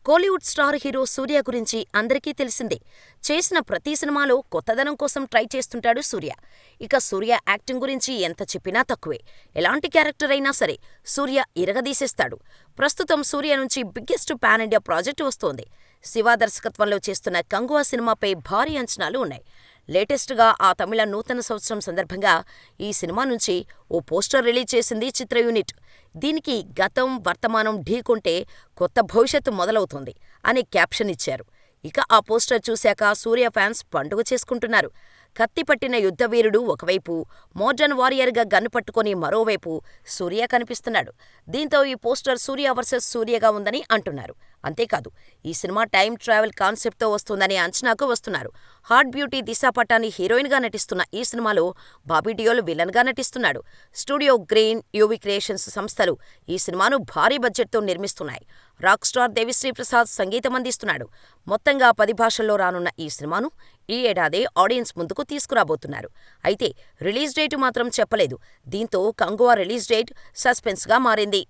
Kollywood star hero సూర్య గురించి అందరికీ తెలిసిందే. చేసిన ప్రతి సినిమాలో కొత్తదనం కోసం ట్రై చేస్తుంటాడు సూర్య. ఇక సూర్య యాక్టింగ్ గురించి ఎంత చెప్పినా తక్కువే. ఎలాంటి క్యారెక్టర్ అయినా సరే సూర్య ఇరగదీసేస్తాడు. ప్రస్తుతం సూర్య నుంచి బిగ్గెస్ట్ పాన్ ఇండియా ప్రాజెక్టు వస్తోంది. శివ దర్శకత్వంలో చేస్తున్న కంగువ సినిమాపై భారీ అంచనాలు ఉన్నాయి. లేటెస్ట్‌గా ఆ తమిళ నూతన సంవత్సరం సందర్భంగా ఈ సినిమా నుంచి ఓ పోస్టర్ రిలీజ్ చేసింది చిత్ర యూనిట్. దీనికి గతం, వర్తమానం ఢీకొంటే కొత్త భవిష్యత్తు మొదలవుతోంది అనే క్యాప్షన్ ఇచ్చారు. ఇక ఆ పోస్టర్ చూశాక సూర్య ఫ్యాన్స్ పండుగ చేసుకుంటున్నారు. కత్తిపట్టిన యుద్ధవీరుడు ఒకవైపు, మోడ్రన్ వారియర్‌గా గన్ పట్టుకొని మరోవైపు సూర్య కనిపిస్తున్నాడు. దీంతో ఈ పోస్టర్ సూర్య వర్సెస్ సూర్యగా ఉందని అంటున్నారు. అంతేకాదు, ఈ సినిమా టైమ్ ట్రావెల్ కాన్సెప్ట్‌తో వస్తుందనే అంచనాకు వస్తున్నారు. హాట్ బ్యూటీ దిశా పటాని హీరోయిన్‌గా నటిస్తున్న ఈ సినిమాలో బాబీ డియోల్ విలన్‌గా నటిస్తున్నాడు. స్టూడియో గ్రీన్, యూవీ క్రియేషన్స్ సంస్థలు ఈ సినిమాను భారీ బడ్జెట్‌తో నిర్మిస్తున్నాయి. రాక్ స్టార్ దేవిశ్రీ ప్రసాద్ సంగీతం అందిస్తున్నాడు. మొత్తంగా 10 భాషల్లో రానున్న ఈ సినిమాను ఈ ఏడాదే ఆడియన్స్ ముందుకు తీసుకురాబోతున్నారు. అయితే రిలీజ్ డేటు మాత్రం చెప్పలేదు. దీంతో కంగువ రిలీజ్ డేట్ సస్పెన్స్‌గా మారింది.